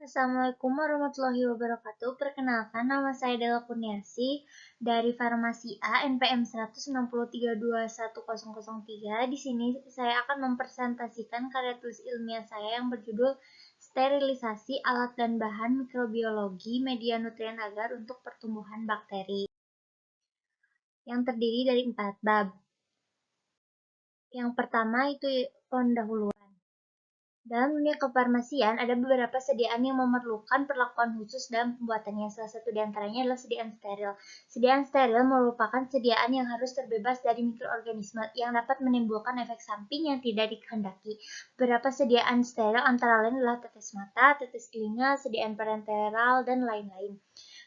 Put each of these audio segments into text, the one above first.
Assalamualaikum warahmatullahi wabarakatuh. Perkenalkan, nama saya Dela Kurniasi dari Farmasi A NPM 1632103. Di sini saya akan mempresentasikan karya tulis ilmiah saya yang berjudul Sterilisasi Alat dan Bahan Mikrobiologi Media Nutrien Agar untuk Pertumbuhan Bakteri, yang terdiri dari 4 bab. Yang pertama itu pendahuluan. Dalam dunia kefarmasian, ada beberapa sediaan yang memerlukan perlakuan khusus dalam pembuatannya. Salah satu di antaranya adalah sediaan steril. Sediaan steril merupakan sediaan yang harus terbebas dari mikroorganisme yang dapat menimbulkan efek samping yang tidak dikehendaki. Beberapa sediaan steril antara lain adalah tetes mata, tetes telinga, sediaan parenteral, dan lain-lain.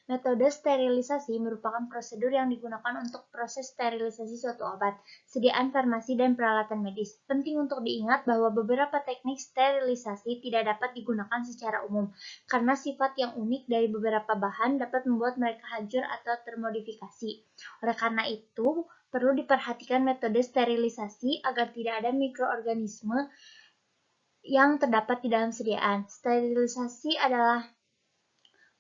Metode sterilisasi merupakan prosedur yang digunakan untuk proses sterilisasi suatu obat, sediaan farmasi, dan peralatan medis. Penting untuk diingat bahwa beberapa teknik sterilisasi tidak dapat digunakan secara umum, karena sifat yang unik dari beberapa bahan dapat membuat mereka hancur atau termodifikasi. Oleh karena itu, perlu diperhatikan metode sterilisasi agar tidak ada mikroorganisme yang terdapat di dalam sediaan. Sterilisasi adalah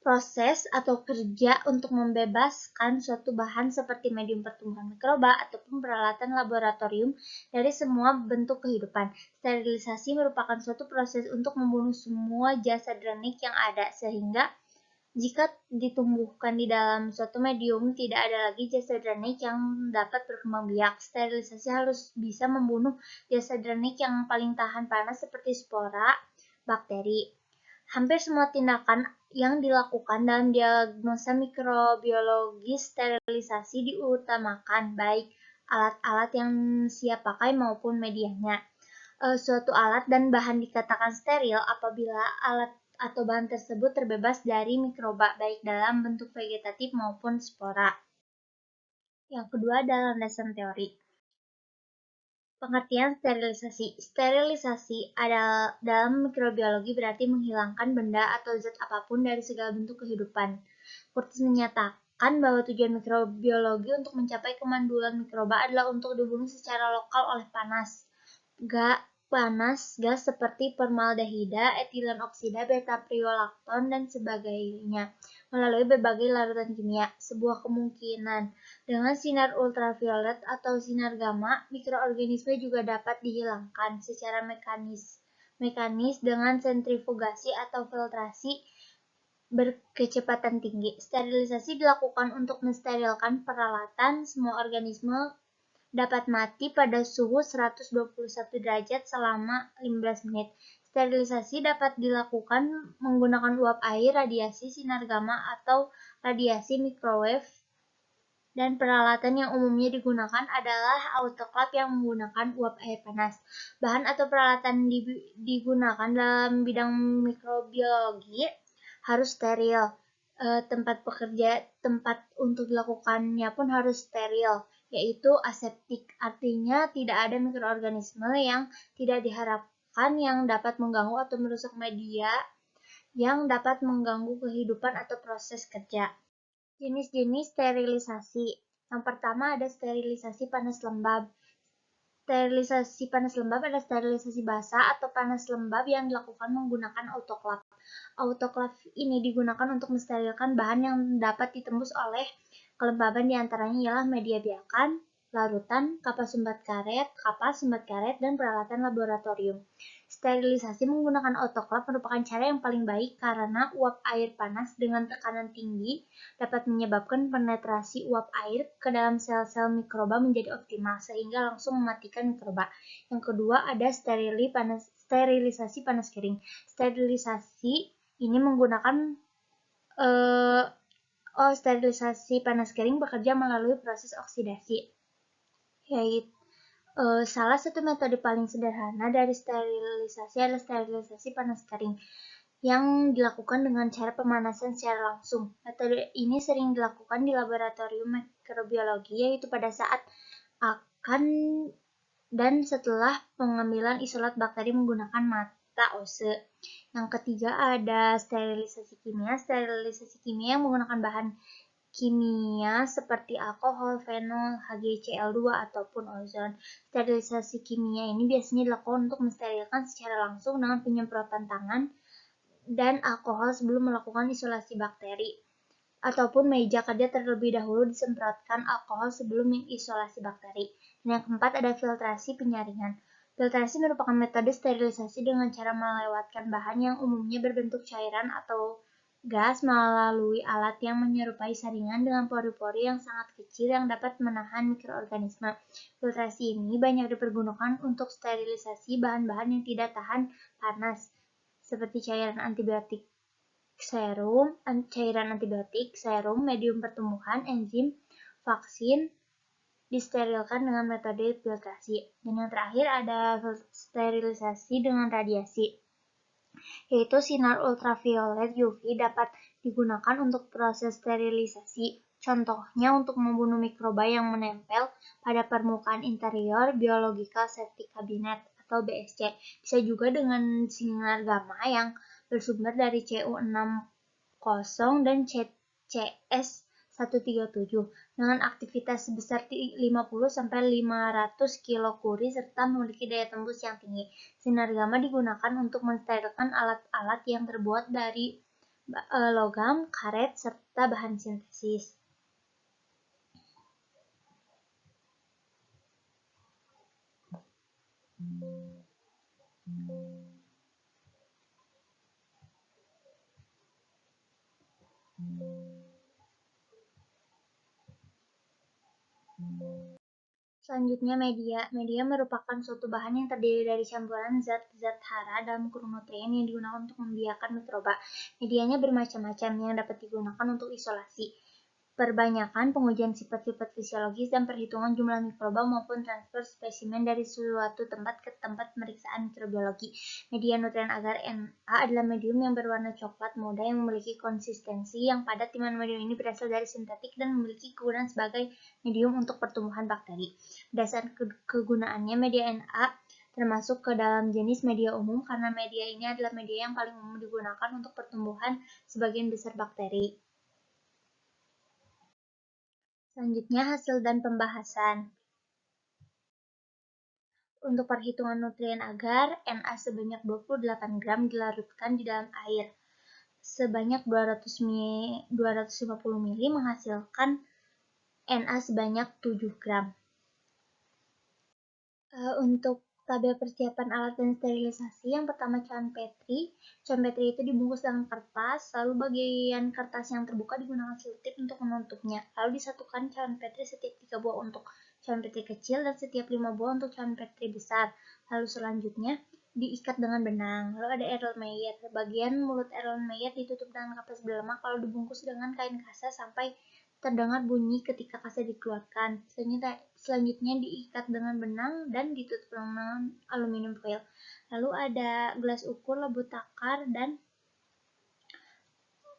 proses atau kerja untuk membebaskan suatu bahan seperti medium pertumbuhan mikroba ataupun peralatan laboratorium dari semua bentuk kehidupan. Sterilisasi merupakan suatu proses untuk membunuh semua zat drainik yang ada, sehingga jika ditumbuhkan di dalam suatu medium, tidak ada lagi zat drainik yang dapat berkembang biak. Sterilisasi harus bisa membunuh zat drainik yang paling tahan panas seperti spora, bakteri. Hampir semua tindakan yang dilakukan dalam diagnosa mikrobiologi sterilisasi diutamakan, baik alat-alat yang siap pakai maupun medianya. Suatu alat dan bahan dikatakan steril apabila alat atau bahan tersebut terbebas dari mikroba, baik dalam bentuk vegetatif maupun spora. Yang kedua adalah landasan teori. Pengertian sterilisasi. Sterilisasi adalah dalam mikrobiologi berarti menghilangkan benda atau zat apapun dari segala bentuk kehidupan. Curtis menyatakan bahwa tujuan mikrobiologi untuk mencapai kemandulan mikroba adalah untuk dibunuh secara lokal oleh panas, gas seperti formaldehida, etilen oksida, beta-priolakton, dan sebagainya melalui berbagai larutan kimia. Sebuah kemungkinan dengan sinar ultraviolet atau sinar gamma, mikroorganisme juga dapat dihilangkan secara mekanis dengan sentrifugasi atau filtrasi berkecepatan tinggi. Sterilisasi dilakukan untuk mensterilkan peralatan. Semua organisme dapat mati pada suhu 121 derajat selama 15 menit. Sterilisasi dapat dilakukan menggunakan uap air, radiasi sinar gamma, atau radiasi microwave. Dan peralatan yang umumnya digunakan adalah autoclave yang menggunakan uap air panas. Bahan atau peralatan digunakan dalam bidang mikrobiologi harus steril. Tempat untuk dilakukannya pun harus steril, yaitu aseptik. Artinya tidak ada mikroorganisme yang tidak diharapkan yang dapat mengganggu atau merusak media yang dapat mengganggu kehidupan atau proses kerja. Jenis-jenis sterilisasi. Yang pertama ada sterilisasi panas lembab. Sterilisasi panas lembab adalah sterilisasi basah atau panas lembab yang dilakukan menggunakan autoclave. Autoclave ini digunakan untuk mensterilkan bahan yang dapat ditembus oleh kelembaban, diantaranya ialah media biakan, larutan, kapas sumbat karet, dan peralatan laboratorium. Sterilisasi menggunakan autoclave merupakan cara yang paling baik karena uap air panas dengan tekanan tinggi dapat menyebabkan penetrasi uap air ke dalam sel-sel mikroba menjadi optimal sehingga langsung mematikan mikroba. Yang kedua ada sterilisasi panas kering. Sterilisasi ini menggunakan sterilisasi panas kering bekerja melalui proses oksidasi, yaitu salah satu metode paling sederhana dari sterilisasi adalah sterilisasi panas kering yang dilakukan dengan cara pemanasan secara langsung. Metode ini sering dilakukan di laboratorium mikrobiologi, yaitu pada saat akan dan setelah pengambilan isolat bakteri menggunakan mata ose. Yang ketiga ada sterilisasi kimia. Sterilisasi kimia yang menggunakan bahan kimia seperti alkohol, fenol, HgCl2, ataupun ozon. Sterilisasi kimia ini biasanya dilakukan untuk mensterilkan secara langsung dengan penyemprotan tangan dan alkohol sebelum melakukan isolasi bakteri. Ataupun meja kerja terlebih dahulu disemprotkan alkohol sebelum mengisolasi bakteri. Dan yang keempat ada filtrasi penyaringan. Filtrasi merupakan metode sterilisasi dengan cara melewatkan bahan yang umumnya berbentuk cairan atau gas melalui alat yang menyerupai saringan dengan pori-pori yang sangat kecil yang dapat menahan mikroorganisme. Filtrasi ini banyak dipergunakan untuk sterilisasi bahan-bahan yang tidak tahan panas, seperti cairan antibiotik cairan antibiotik, serum, medium pertumbuhan, enzim, vaksin, disterilkan dengan metode filtrasi. Dan yang terakhir ada sterilisasi dengan radiasi, yaitu sinar ultraviolet UV dapat digunakan untuk proses sterilisasi. Contohnya untuk membunuh mikroba yang menempel pada permukaan interior biological safety cabinet atau BSC. Bisa juga dengan sinar gamma yang bersumber dari Cu60 dan CS137 dengan aktivitas sebesar 50-500 kilokuri serta memiliki daya tembus yang tinggi. Sinar gamma digunakan untuk mensterilkan alat-alat yang terbuat dari logam, karet, serta bahan sintesis. Selanjutnya media. Media merupakan suatu bahan yang terdiri dari campuran zat-zat hara dalam kurung nutrien yang digunakan untuk membiarkan mikroba. Medianya bermacam-macam yang dapat digunakan untuk isolasi, perbanyakan pengujian sifat-sifat fisiologis dan perhitungan jumlah mikroba maupun transfer spesimen dari suatu tempat ke tempat pemeriksaan mikrobiologi. Media nutrien agar Na adalah medium yang berwarna coklat muda yang memiliki konsistensi yang padat, di mana medium ini berasal dari sintetik dan memiliki kegunaan sebagai medium untuk pertumbuhan bakteri. Berdasarkan kegunaannya, media Na termasuk ke dalam jenis media umum karena media ini adalah media yang paling umum digunakan untuk pertumbuhan sebagian besar bakteri. Selanjutnya hasil dan pembahasan. Untuk perhitungan nutrien agar, Na sebanyak 28 gram dilarutkan di dalam air sebanyak 250 ml menghasilkan Na sebanyak 7 gram. Untuk tabel persiapan alat dan sterilisasi, yang pertama cawan Petri. Cawan Petri itu dibungkus dengan kertas, lalu bagian kertas yang terbuka digunakan selotip untuk menutupnya. Lalu disatukan cawan Petri setiap 3 buah untuk cawan Petri kecil dan setiap 5 buah untuk cawan Petri besar. Lalu selanjutnya diikat dengan benang. Lalu ada Erlenmeyer. Bagian mulut Erlenmeyer ditutup dengan kapas berlemak lalu dibungkus dengan kain kasa sampai terdengar bunyi ketika kasa dikeluarkan. Selanjutnya diikat dengan benang dan ditutup dengan aluminium foil. Lalu ada gelas ukur, labu takar, dan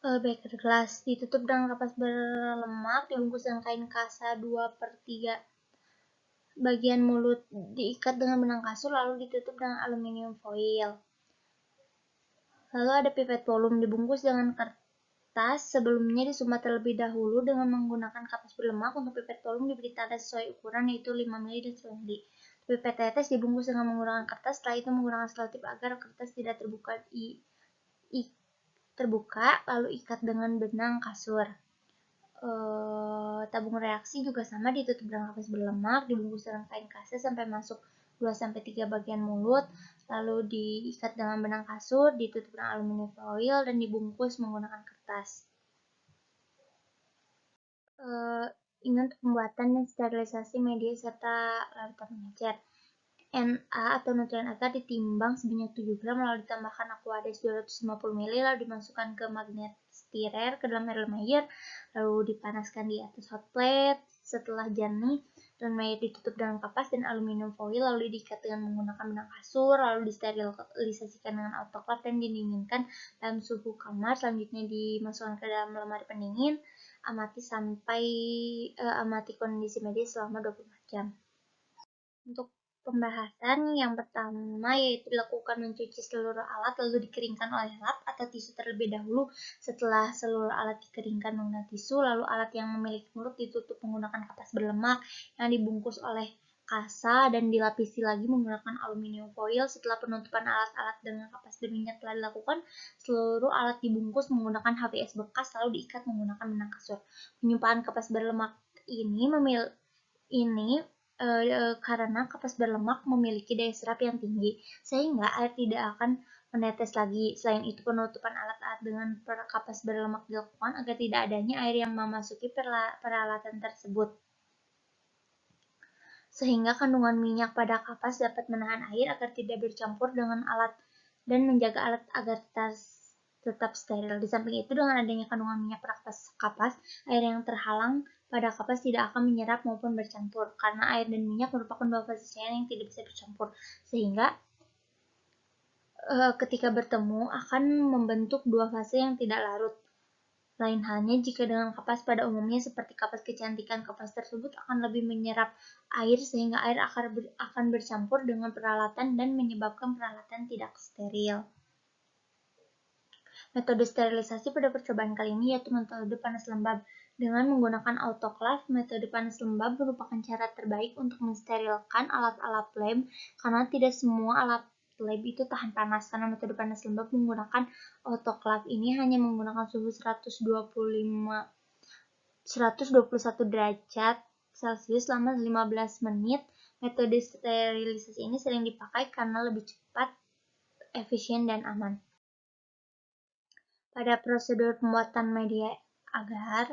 beker gelas. Ditutup dengan kapas berlemak, dibungkus dengan kain kasa 2/3. Bagian mulut diikat dengan benang kasur, lalu ditutup dengan aluminium foil. Lalu ada pipet volum, dibungkus dengan kertas. Sebelumnya disumbat terlebih dahulu dengan menggunakan kapas berlemak. Untuk pipet volum diberi tanda sesuai ukuran, yaitu 5 ml dan 10 ml. Pipet tetes dibungkus dengan menggunakan kertas, setelah itu menggunakan selotip agar kertas tidak terbuka, lalu ikat dengan benang kasur. Tabung reaksi juga sama, ditutup dengan kapas berlemak, dibungkus dengan kain kasa sampai masuk 2-3 bagian mulut, lalu diikat dengan benang kasur, ditutup dengan aluminium foil, dan dibungkus menggunakan kertas. Ini untuk pembuatan dan sterilisasi media serta larutan mengecer. Na atau nutrien agar ditimbang sebanyak 7 gram, lalu ditambahkan Aquades 250 ml, lalu dimasukkan ke magnet stirer ke dalam Erlenmeyer, lalu dipanaskan di atas hot plate. Setelah jernih, Erlenmeyer ditutup dengan kapas dan aluminium foil, lalu diikat dengan menggunakan benang kasur, lalu disterilisasikan dengan autoclave dan didinginkan dalam suhu kamar. Selanjutnya dimasukkan ke dalam lemari pendingin. Amati kondisi media selama 24 jam. Untuk pembahasan yang pertama yaitu dilakukan mencuci seluruh alat lalu dikeringkan oleh lap atau tisu terlebih dahulu. Setelah seluruh alat dikeringkan menggunakan tisu, lalu alat yang memiliki mulut ditutup menggunakan kapas berlemak yang dibungkus oleh kasa dan dilapisi lagi menggunakan aluminium foil. Setelah penutupan alat-alat dengan kapas berminyak telah dilakukan, seluruh alat dibungkus menggunakan HVS bekas lalu diikat menggunakan benang kasur. Penyumpahan kapas berlemak ini karena kapas berlemak memiliki daya serap yang tinggi, sehingga air tidak akan menetes lagi. Selain itu, penutupan alat-alat dengan kapas berlemak dilakukan agar tidak adanya air yang memasuki peralatan tersebut, sehingga kandungan minyak pada kapas dapat menahan air agar tidak bercampur dengan alat dan menjaga alat agar tetap steril. Di samping itu, dengan adanya kandungan minyak pada kapas, air yang terhalang pada kapas tidak akan menyerap maupun bercampur, karena air dan minyak merupakan dua fase cair yang tidak bisa bercampur, sehingga ketika bertemu akan membentuk dua fase yang tidak larut. Lain halnya jika dengan kapas pada umumnya seperti kapas kecantikan, kapas tersebut akan lebih menyerap air sehingga air akan bercampur dengan peralatan dan menyebabkan peralatan tidak steril. Metode sterilisasi pada percobaan kali ini yaitu metode panas lembab. Dengan menggunakan autoclave, metode panas lembab merupakan cara terbaik untuk mensterilkan alat-alat lab karena tidak semua alat lab itu tahan panas. Karena metode panas lembab menggunakan autoclave ini hanya menggunakan suhu 121 derajat Celcius selama 15 menit. Metode sterilisasi ini sering dipakai karena lebih cepat, efisien, dan aman. Pada prosedur pembuatan media agar,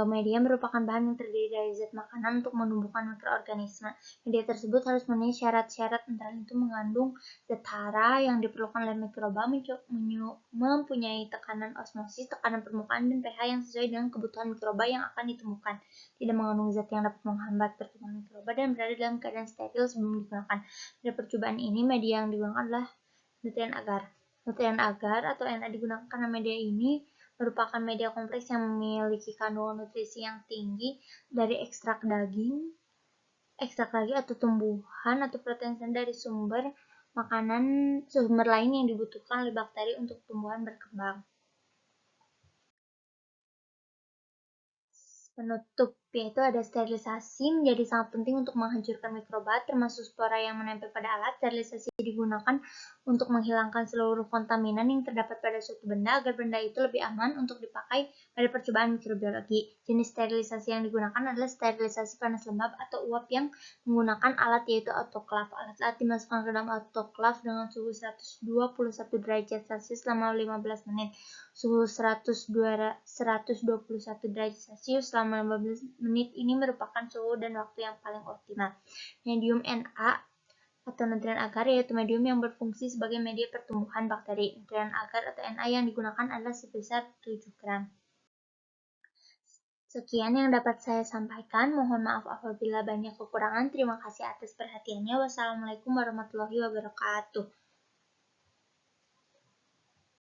media merupakan bahan yang terdiri dari zat makanan untuk menumbuhkan mikroorganisme. Media tersebut harus memenuhi syarat-syarat, antara itu mengandung zat hara yang diperlukan oleh mikroba, mempunyai tekanan osmosis, tekanan permukaan, dan pH yang sesuai dengan kebutuhan mikroba yang akan ditemukan, tidak mengandung zat yang dapat menghambat pertumbuhan mikroba, dan berada dalam keadaan steril sebelum digunakan. Pada percobaan ini, media yang digunakan adalah nutrien agar. Nutrien agar atau Na digunakan karena media ini merupakan media kompleks yang memiliki kandungan nutrisi yang tinggi dari ekstrak daging atau tumbuhan atau protein dari sumber lain yang dibutuhkan oleh bakteri untuk tumbuhan berkembang. Penutup, yaitu ada sterilisasi menjadi sangat penting untuk menghancurkan mikroba, termasuk spora yang menempel pada alat. Sterilisasi digunakan untuk menghilangkan seluruh kontaminan yang terdapat pada suatu benda agar benda itu lebih aman untuk dipakai pada percobaan mikrobiologi. Jenis sterilisasi yang digunakan adalah sterilisasi panas lembab atau uap yang menggunakan alat yaitu autoclave. Alat-alat dimasukkan ke dalam autoclave dengan suhu 121 derajat Celcius selama 15 menit. Suhu 121 derajat Celcius selama 15 menit ini merupakan suhu dan waktu yang paling optimal. Medium Na atau nutrien agar yaitu medium yang berfungsi sebagai media pertumbuhan bakteri. Nutrien agar atau Na yang digunakan adalah sebesar 7 gram. Sekian yang dapat saya sampaikan. Mohon maaf apabila banyak kekurangan. Terima kasih atas perhatiannya. Wassalamualaikum warahmatullahi wabarakatuh.